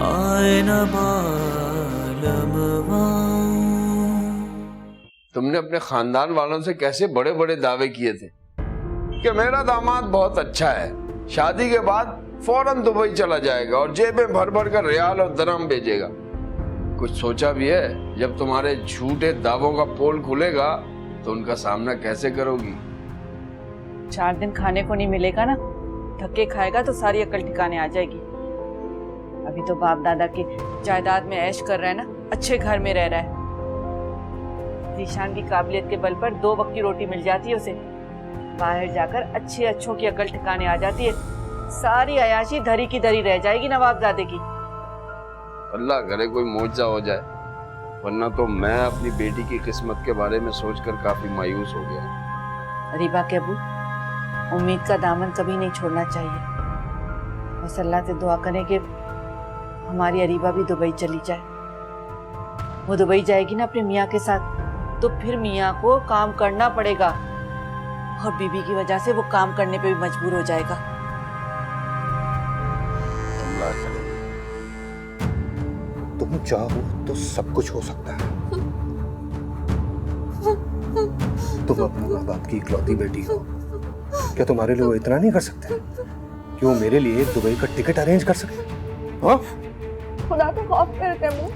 आए न बालमवा। तुमने अपने खानदान वालों से कैसे बड़े बड़े दावे किए थे कि मेरा दामाद बहुत अच्छा है, शादी के बाद फौरन दुबई चला जाएगा और जेब में भर भर कर रियाल और दरहम भेजेगा। कुछ सोचा भी है जब तुम्हारे झूठे दावों का पोल खुलेगा तो उनका सामना कैसे करोगी? 4 दिन खाने को नहीं मिलेगा ना, धक्के खाएगा तो सारी अकल ठिकाने आ जाएगी। अभी तो बाप दादा के जायदाद में ऐश कर रहा है ना, अच्छे घर में रह रहा है। जीशान की काबिलियत के बल पर 2 वक्त की रोटी मिल जाती है उसे। बाहर जाकर अच्छे अच्छों की अकल ठिकाने आ जाती है। सारी अयाशी धरी की धरी रह जाएगी नवाबजादे की। अल्लाह करे कोई मौजज़ा हो जाए, वरना तो मैं अपनी बेटी की किस्मत के बारे में सोचकर काफी मायूस हो गया। रीबा के अबू, उम्मीद का दामन कभी नहीं छोड़ना चाहिए। बस अल्लाह से दुआ करें कि हमारी अरीबा भी दुबई चली जाए। वो दुबई जाएगी ना अपने मियाँ के साथ, तो फिर मियाँ को काम करना पड़ेगा और बीबी की वजह से वो काम करने पे भी मजबूर हो जाएगा। अल्लाह करे। तुम चाहो तो सब कुछ हो सकता है। तुम अपने माँ बाप की इकलौती बेटी हो, क्या तुम्हारे लिए वो इतना नहीं कर सकते कि वो मेरे लिए दुबई का टिकट अरेंज कर सके? हाँ? खुदा का खौफ करते हैं।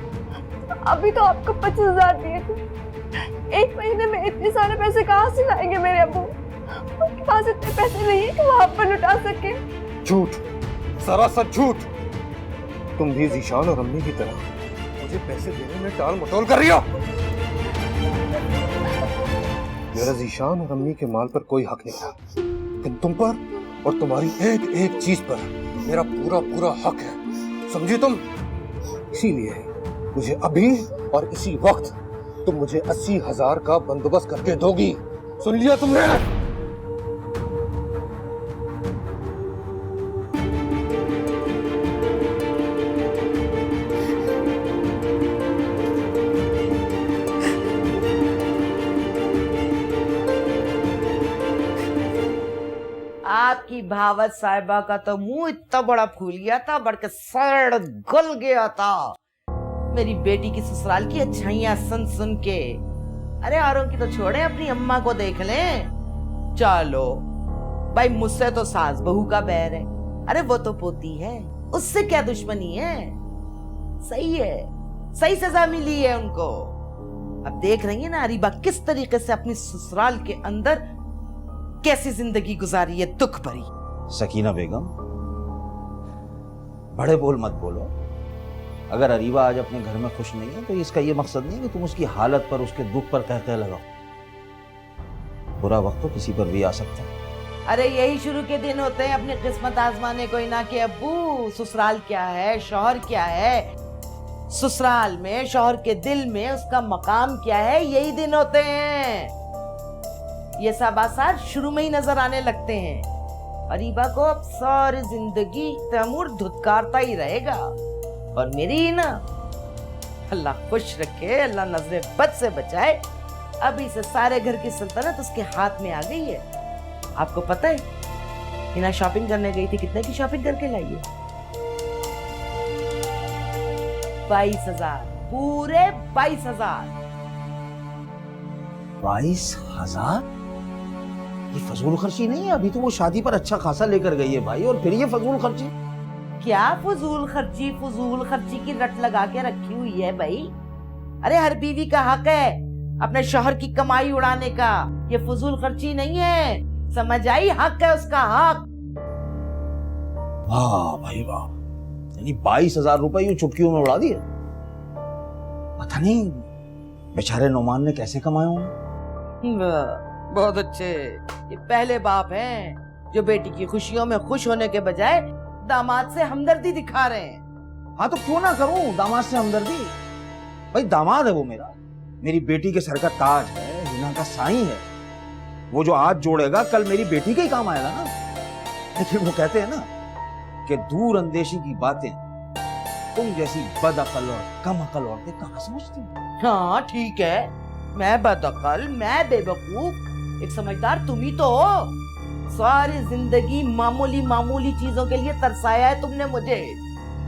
अभी तो आपको 25,000 दिए थे, 1 महीने में इतने सारे पैसे कहाँ से लाएंगे मेरे अब्बू? उनके पास इतने पैसे नहीं है कि वो आप पर लुटा सके। झूठ, सरासर झूठ। तुम भी जीशान और अम्मी की तरह मुझे पैसे देने में टाल मटोल कर रही हो। मेरा जीशान और अम्मी के माल पर कोई हक नहीं था, लेकिन तुम पर और तुम्हारी एक एक चीज पर मेरा पूरा पूरा हक है, समझी तुम? इसीलिए मुझे अभी और इसी वक्त तुम मुझे 80,000 का बंदोबस्त करके दोगी। सुन लिया तुमने? आपकी भावत साहिबा का तो मुंह इतना बड़ा फूल गया था, बढ़कर सड़ गल गया था मेरी बेटी की ससुराल की अच्छाइयां सुन सुन के। अरे औरों की तो छोड़े, अपनी अम्मा को देख लें। चलो भाई, मुझसे तो सास बहू का बैर है, अरे वो तो पोती है, उससे क्या दुश्मनी है? सही है, सही सजा मिली है उनको। अब देख रही है ना अरीबा किस तरीके से अपनी ससुराल के अंदर कैसी जिंदगी गुजारी है, दुख भरी। सकीना बेगम, बड़े बोल मत बोलो। अगर अरीबा आज अपने घर में खुश नहीं है तो इसका ये मकसद नहीं कि तुम उसकी हालत पर, उसके दुख पर कह लगाओ। बुरा वक्त तो किसी पर भी आ सकता है। अरे यही शुरू के दिन होते हैं अपनी किस्मत आजमाने को ना, कि अब्बू ससुराल क्या है, शौहर क्या है, ससुराल में शौहर के दिल में उसका मकाम क्या है, यही दिन होते हैं। ये सब आसार शुरू में ही नजर आने लगते हैं। अरीबा को अब सारी जिंदगी तैमूर धुतकारता ही रहेगा, और मेरी ना अल्लाह खुश रखे, अल्लाह नजरे बद से बचाए। अभी से सारे घर की सल्तनत उसके हाथ में आ गई है। आपको पता है हिना शॉपिंग करने गई थी, कितने की शॉपिंग करके लाई है? 22,000, पूरे 22,000। 22,000? ये फजूल खर्ची नहीं है? अभी तो वो शादी पर अच्छा खासा लेकर गई है भाई, और फिर ये फजूल खर्ची? क्या फजूल खर्ची की रट लगा के रखी हुई है भाई? अरे हर बीवी का हक है अपने शौहर की कमाई उड़ाने का, ये फजूल खर्ची नहीं है, समझ आई? हक है उसका, हक। वाह भाई वाह, यानी 22,000 रुपए यूं चुटकियों में उड़ा दिए। पता नहीं बेचारे नौमान ने कैसे कमाए होंगे। बहुत अच्छे, ये पहले बाप हैं जो बेटी की खुशियों में खुश होने के बजाय दामाद से हमदर्दी दिखा रहे हैं। हाँ तो क्यों ना करूं दामाद से हमदर्दी? भाई दामाद है वो मेरा, मेरी बेटी के सर का ताज है, हिना का साईं है। वो जो आज जोड़ेगा कल मेरी बेटी के ही काम आएगा ना। लेकिन वो कहते हैं ना कि दूर अंदेशी की बातें तुम जैसी बदअकल और कम अकल औरतें कहाँ समझती हो। हाँ ठीक है, मैं बदअकल, मैं बेवकूफ, एक समझदार तुम ही तो हो। सारी जिंदगी मामूली मामूली चीजों के लिए तरसाया है तुमने मुझे।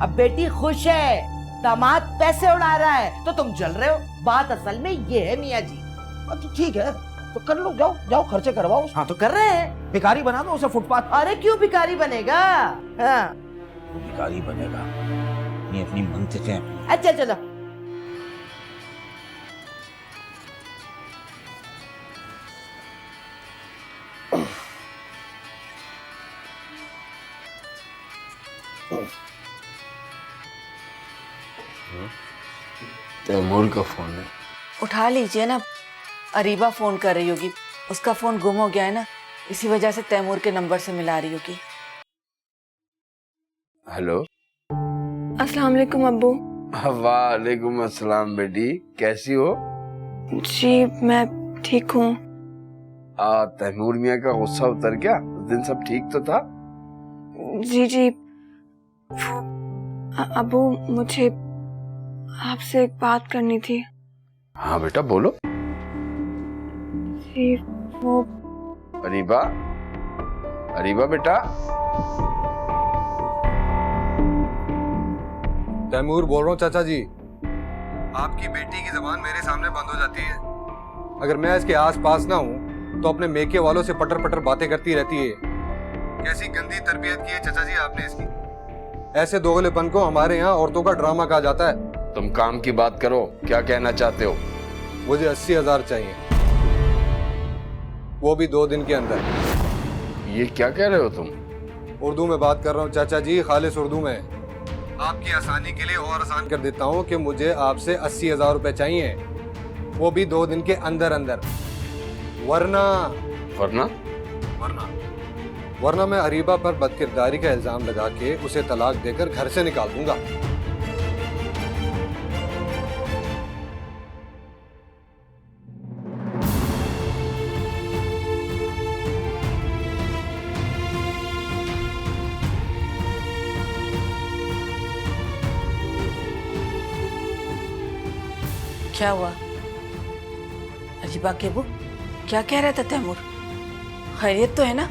अब बेटी खुश है, दामाद पैसे उड़ा रहा है, तो तुम जल रहे हो। बात असल में ये है मियाँ जी। तो ठीक है, तो कर लो, जाओ जाओ खर्चे करवाओ। हाँ तो कर रहे हैं। भिखारी बना दो उसे फुटपाथ। अरे क्यों भिखारी बनेगा? हाँ भिखारी बनेगा, ये अपनी मंतकें। अच्छा चलो। तैमूर का फोन है। उठा लीजिए ना, अरीबा फोन कर रही होगी, उसका फोन गुम हो गया है ना, इसी वजह से तैमूर के नंबर से मिला रही होगी। हेलो। अस्सलाम वालेकुम अब्बू। वालेकुम अस्सलाम बेटी, कैसी हो? जी मैं ठीक हूँ। तैमूर मियाँ का गुस्सा उतर गया? उस दिन सब ठीक तो था? जी अब्बू, मुझे आपसे एक बात करनी थी। हाँ बेटा बोलो। जी वो अरीबा, अरीबा बेटा। तैमूर बोल रहा हूँ चाचा जी। आपकी बेटी की जबान मेरे सामने बंद हो जाती है। अगर मैं इसके आस पास ना हूँ तो अपने मेके वालों से पटर पटर बातें करती रहती है। कैसी गंदी तरबियत की है चाचा जी आपने इसकी। ऐसे दोगलेपन को हमारे यहाँ औरतों का ड्रामा कहा जाता है। तुम काम की बात करो, क्या कहना चाहते हो? मुझे 80,000 चाहिए, वो भी 2 दिन के अंदर। ये क्या कह रहे हो तुम? उर्दू में बात कर रहा हूँ चाचा जी, खालिस उर्दू में। आपकी आसानी के लिए और आसान कर देता हूँ कि मुझे आपसे 80,000 रुपए चाहिए, वो भी 2 दिन के अंदर अंदर। वरना वरना वरना मैं अरीबा पर बदकिरदारी का इल्जाम लगा के उसे तलाक देकर घर से निकाल दूंगा। क्या हुआ? अजीबा केबू, क्या कह रहा था तैमूर? खैरियत तो है ना?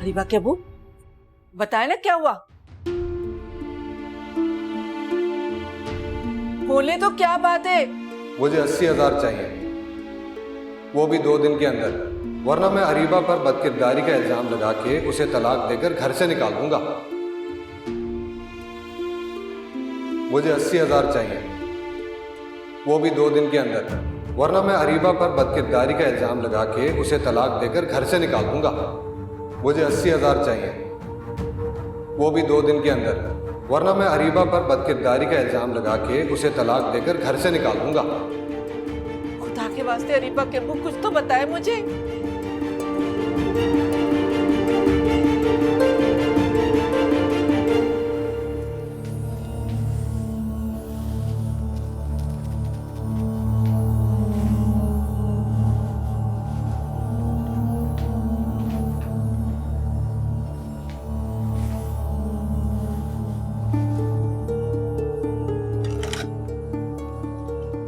अरीबा केबू, बताए ना क्या हुआ? बोले तो क्या बात है? मुझे 80,000 चाहिए, वो भी 2 दिन के अंदर। वरना मैं अरीबा पर बदकिरदारी का इल्जाम लगा के उसे तलाक देकर घर से निकाल दूंगा। मुझे 80,000 चाहिए, वो भी 2 दिन के अंदर। वरना मैं अरीबा पर बदकिरदारी का इल्जाम लगा के उसे तलाक देकर घर से निकाल दूंगा। मुझे 80,000 चाहिए, वो भी 2 दिन के अंदर। वरना मैं अरीबा पर बदकिरदारी का इल्जाम लगा के उसे तलाक देकर घर से निकाल दूंगा। खुदा के वास्ते अरीबा केबू, कुछ तो बताए मुझे।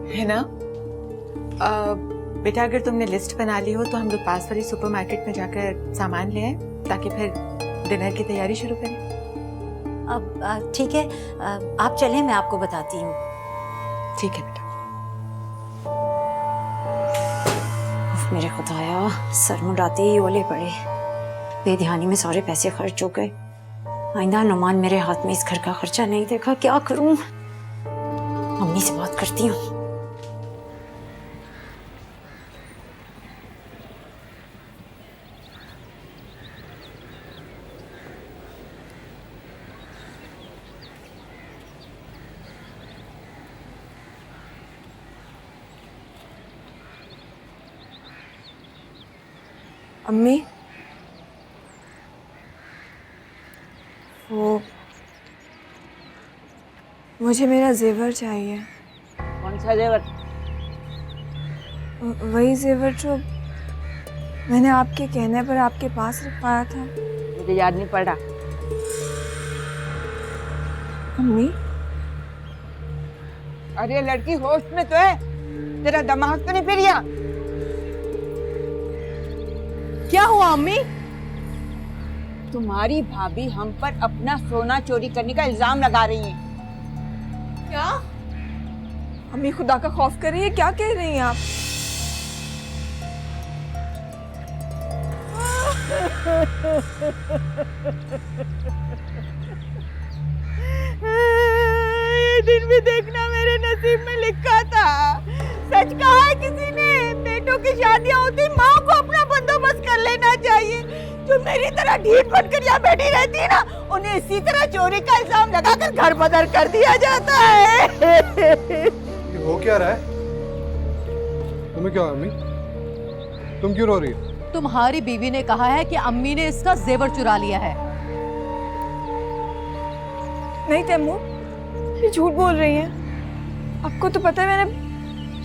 है ना? बेटा अगर तुमने लिस्ट बना ली हो तो हम लोग पास वाली सुपरमार्केट में जाकर सामान ले आए ताकि फिर डिनर की तैयारी शुरू करें। अब ठीक है, आप चलें, मैं आपको बताती हूँ। ठीक है बेटा। उफ, मेरे खुदाया, सर मुंडाते ही ओले पड़े। बेध्यानी में सारे पैसे खर्च हो गए। आइंदा नुमान मेरे हाथ में इस घर का खर्चा नहीं देखा, क्या करूं? मम्मी से बात करती हूँ। अम्मी, वो मुझे मेरा जेवर चाहिए। कौन सा जेवर? वही जेवर जो मैंने आपके कहने पर आपके पास रखवाया था। मुझे याद नहीं पड़ा। अम्मी, अरे लड़की होश में तो है, तेरा दिमाग तो नहीं फिर गया? क्या हुआ अम्मी? तुम्हारी भाभी हम पर अपना सोना चोरी करने का इल्जाम लगा रही है। क्या? अम्मी खुदा का खौफ कर रही है, क्या कह रही हैं आप? ये दिन भी देखना मेरे नसीब में लिखा था। सच कहा है किसी ने, बेटों की शादियां होती माँ को अपना बंदोबस्त कर लेना चाहिए। जो मेरी तरह ढीठ बनकर यहाँ बैठी रहती है ना, उन्हें इसी तरह चोरी का इल्जाम लगाकर घर बदर कर दिया जाता है। ये हो क्या रहा है? तुम्हें क्या अम्मी, तुम क्यों रो रही हो? तुम्हारी बीवी ने कहा है कि अम्मी ने इसका जेवर चुरा लिया है। नहीं तैमूर, ये झूठ बोल रही हैं। आपको तो पता है मैंने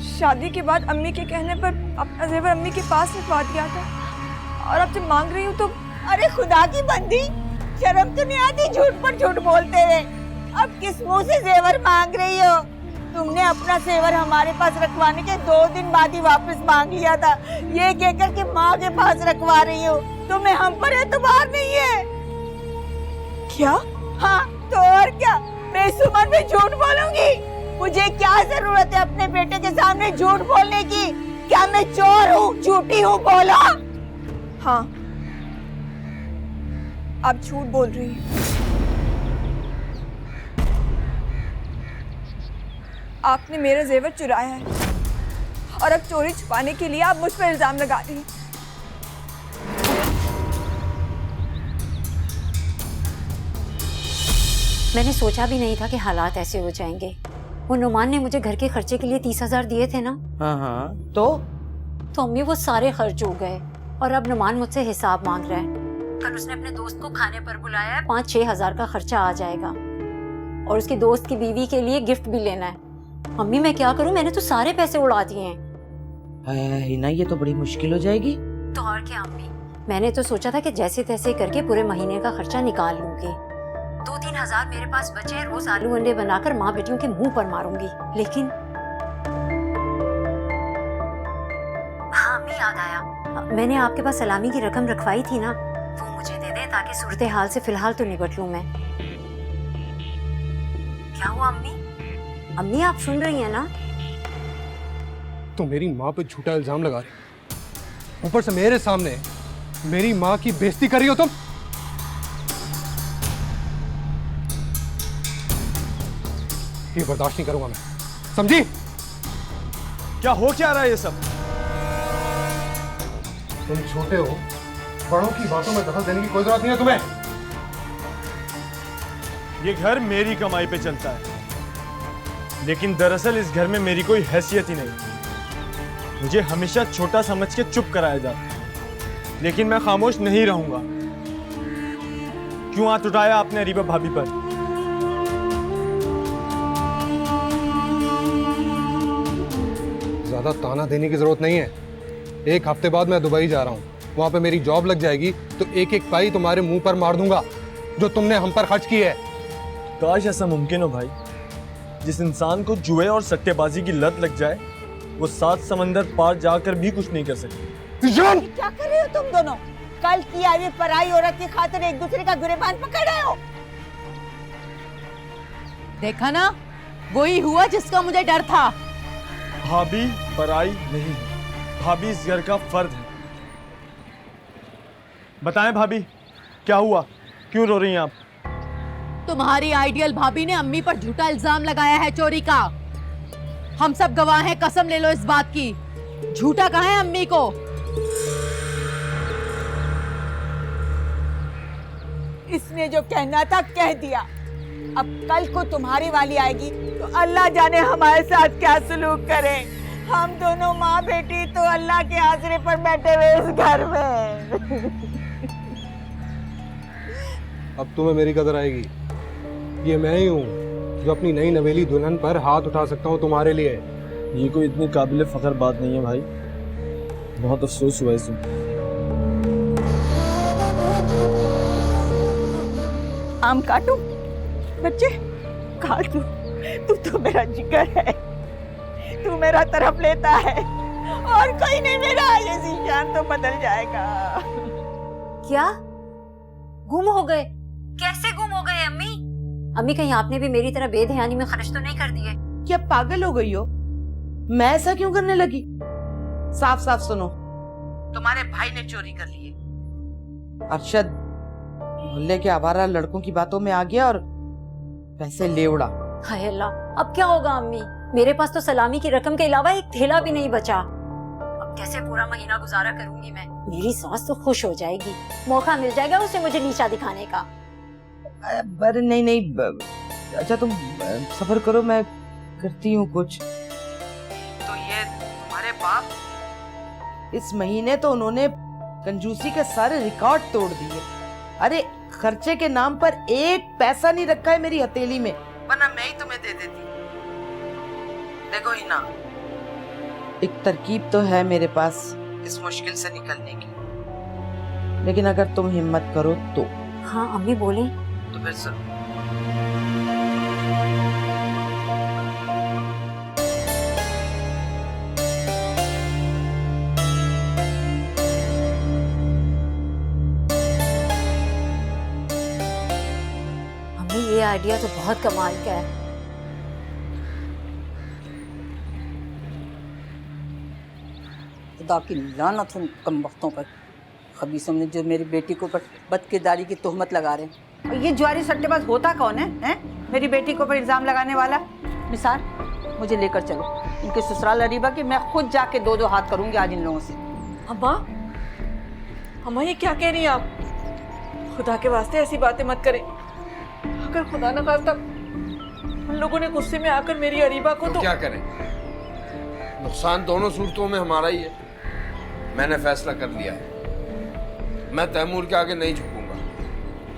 शादी के बाद अम्मी के कहने पर अपना जेवर अम्मी के पास रखवा दिया था, और अब जब मांग रही हूँ तो अरे खुदा की बंदी, शर्म तो नहीं आती झूठ पर झूठ बोलते हुए? अब किस मुंह से जेवर मांग रही हो? तुमने अपना जेवर हमारे पास रखवाने के 2 दिन बाद ही वापस मांग लिया था। ये कहकर कि माँ के पास रखवा रही हो, तुम्हें हम पर एतबार नहीं है क्या? हाँ तो और क्या, बेसुमन में झूठ बोलूंगी? मुझे क्या जरूरत है अपने बेटे के सामने झूठ बोलने की? क्या मैं चोर हूँ, झूठी हूँ? बोलो। हाँ, आप झूठ बोल रही हैं। आपने मेरा जेवर चुराया है और अब चोरी छुपाने के लिए आप मुझ पर इल्जाम लगा रही हैं। मैंने सोचा भी नहीं था कि हालात ऐसे हो जाएंगे। वो नुमान ने मुझे घर के खर्चे के लिए 30,000 दिए थे ना। हाँ तो अम्मी वो सारे खर्च हो गए और अब नुमान मुझसे हिसाब मांग रहा है। कल उसने अपने दोस्त को खाने पर बुलाया है, 5-6 हजार का खर्चा आ जाएगा और उसके दोस्त की बीवी के लिए गिफ्ट भी लेना है। अम्मी मैं क्या करूं, मैंने तो सारे पैसे उड़ा दिए हैं। हिना ये तो बड़ी मुश्किल हो जाएगी। तो और क्या अम्मी, मैंने तो सोचा था कि जैसे तैसे करके पूरे महीने का खर्चा निकाल लूंगी। 2-3 हजार मेरे पास बचे, रोज आलू अंडे बनाकर माँ बेटियों के मुंह पर मारूंगी। लेकिन हाँ अम्मी याद आया, मैंने आपके पास सलामी की रकम रखवाई थी ना, वो मुझे दे दे ताकि सूरत हाल से फिलहाल तो निपट लूं मैं। क्या हुआ अम्मी? अम्मी आप सुन रही हैं ना? तो मेरी माँ पे झूठा इल्जाम लगा रही, ऊपर से मेरे सामने मेरी माँ की बेइज्जती कर रही हो तुम। ये बर्दाश्त नहीं करूंगा मैं, समझी? क्या हो क्या रहा है ये सब? तुम छोटे हो, बड़ों की बातों में दखल देने की कोई जरूरत नहीं है तुम्हें। ये घर मेरी कमाई पे चलता है, लेकिन दरअसल इस घर में मेरी कोई हैसियत ही नहीं। मुझे हमेशा छोटा समझ के चुप कराया जाता है, लेकिन मैं खामोश नहीं रहूंगा। क्यों हाथ उठाया आपने अरीबा भाभी पर? ज्यादा ताना देने की जरूरत नहीं है। 1 हफ्ते बाद मैं दुबई जा रहा हूँ, वहां पे मेरी जॉब लग जाएगी तो 1-1 पाई तुम्हारे मुंह पर मार दूंगा जो तुमने हम पर खर्च की है। काश ऐसा मुमकिन हो भाई। जिस इंसान को जुए और सट्टेबाजी की लत लग जाए, वो 7 समंदर पार जाकर भी कुछ नहीं कर सकते। क्या कर रहे हो तुम दोनों? कल की आई पराई औरत की खातिर एक दूसरे का गिरबान पकड़ रहे हो। देखा ना, वही हुआ जिसका मुझे डर था। भाभी पराई नहीं है, भाभी इस घर का फर्द है। बताएं भाभी, क्या हुआ? क्यों रो रही हैं आप? तुम्हारी आइडियल भाभी ने अम्मी पर झूठा इल्जाम लगाया है चोरी का। हम सब गवाह हैं, कसम ले लो इस बात की। झूठा कहा है अम्मी को। इसने जो कहना था कह दिया। अब कल को तुम्हारी वाली आएगी तो अल्लाह जाने हमारे साथ क्या सलूक करे। हम दोनों माँ बेटी तो अल्लाह के आसरे पर बैठे हुए इस घर में। अब तुम्हें मेरी कदर आएगी। ये मैं ही हूँ जो अपनी नई नवेली दुल्हन पर हाथ उठा सकता हूँ तुम्हारे लिए। ये कोई इतनी काबिल फख्र बात नहीं है भाई, बहुत अफसोस हुआ इसमें। आम काटू बच्चे, काट दो। तू तो मेरा जिगर है, तू मेरा तरफ लेता है और कोई नहीं। मेरा ये जीशान तो बदल जाएगा। क्या गुम हो गए? कैसे गुम हो गए अम्मी? अम्मी कहीं आपने भी मेरी तरह बेध्यानी में खर्च तो नहीं कर दिए? क्या पागल हो गई हो? मैं ऐसा क्यों करने लगी? साफ साफ सुनो, तुम्हारे भाई ने चोरी कर लिए। अरशद मोहल्ले के आवारा लड़कों की बातों में आ गया और पैसे ले उड़ा। हाय अल्लाह, अब क्या होगा अम्मी? मेरे पास तो सलामी की रकम के अलावा एक थैला भी नहीं बचा। अब कैसे पूरा महीना गुजारा करूंगी मैं? मेरी सास तो खुश हो जाएगी, मौका मिल जाएगा उसे मुझे नीचा दिखाने का। अरे नहीं, अच्छा तुम सफर करो, मैं करती हूँ कुछ। तो ये तुम्हारे बाप, इस महीने तो उन्होंने कंजूसी के सारे रिकॉर्ड तोड़ दिए। अरे खर्चे के नाम पर एक पैसा नहीं रखा है मेरी हथेली में, वरना मैं ही तुम्हें दे देती। देखो हिना, एक तरकीब तो है मेरे पास इस मुश्किल से निकलने की, लेकिन अगर तुम हिम्मत करो तो। हाँ अम्मी बोली। तो फिर सुनो। अम्मी ये आइडिया तो बहुत कमाल का है। खुदा की लानत उन कम वक्तों पर, खबीसों ने जो मेरी बेटी को पर बदकिरदारी की तोहमत लगा रहे हैं। और ये ज्वारी सट्टेबाज होता कौन है, हैं? मेरी बेटी को पर इल्ज़ाम लगाने वाला। निसार, मुझे लेकर चलो इनके ससुराल अरीबा की, मैं खुद जाके दो दो हाथ करूंगी आज इन लोगों से। अम्मा, अम्मा ये क्या कह रही हैं आप? खुदा के वास्ते ऐसी बातें मत करें। अगर खुदा न खास्ता उन लोगों ने गुस्से में आकर मेरी अरीबा को तो क्या करें? नुकसान दोनों सूरतों में हमारा ही है। मैंने फैसला कर लिया है, मैं तैमूर के आगे नहीं झुकूंगा।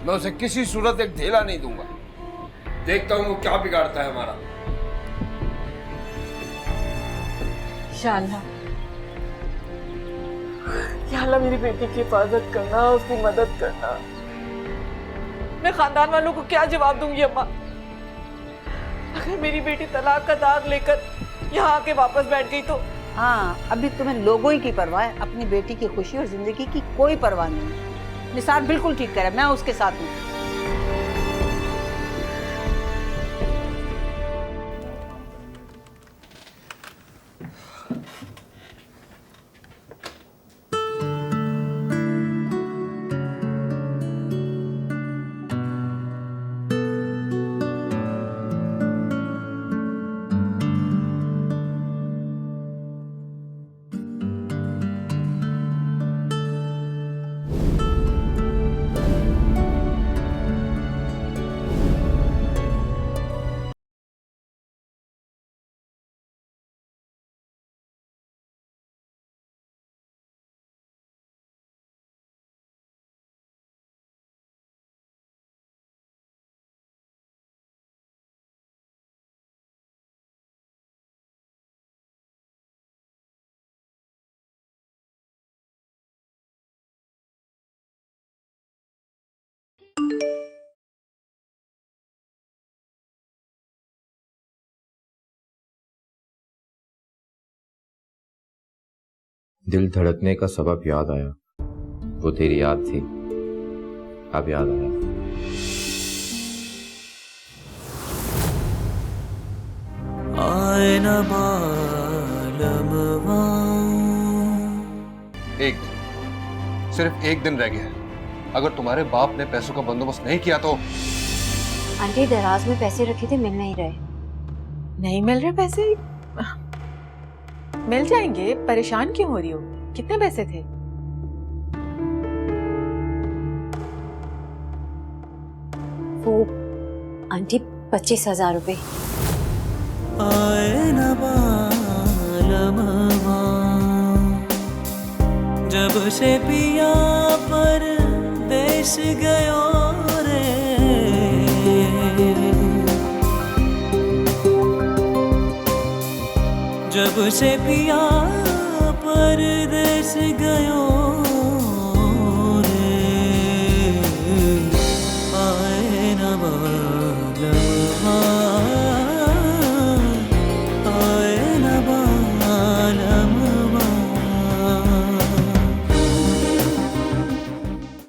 मैं उसे किसी सूरत एक ढेला नहीं दूंगा। देखता हूँ वो क्या बिगाड़ता है हमारा। या अल्लाह मेरी बेटी की हिफाजत करना, उसकी मदद करना। मैं खानदान वालों को क्या जवाब दूंगी अम्मा? अगर मेरी बेटी तलाक का दाग लेकर यहाँ आके वापस बैठ गई तो? हाँ, अभी तुम्हें लोगों ही की परवाह है, अपनी बेटी की खुशी और जिंदगी की कोई परवाह नहीं। निसार बिल्कुल ठीक कह रहा है, मैं उसके साथ हूँ। दिल धड़कने का सबब याद आया, वो तेरी याद थी, अब याद आया। आए न मालूम। एक दिन, सिर्फ एक दिन रह गया है। अगर तुम्हारे बाप ने पैसों का बंदोबस्त नहीं किया तो। आंटी दराज में पैसे रखे थे, मिल नहीं रहे। नहीं मिल रहे पैसे? मिल जाएंगे, परेशान क्यों हो रही हो? कितने पैसे थे? वो आंटी 25,000 रुपए। आए न मालूम जब से पिया पर देश गयो रे, जब से पिया परदेस गयो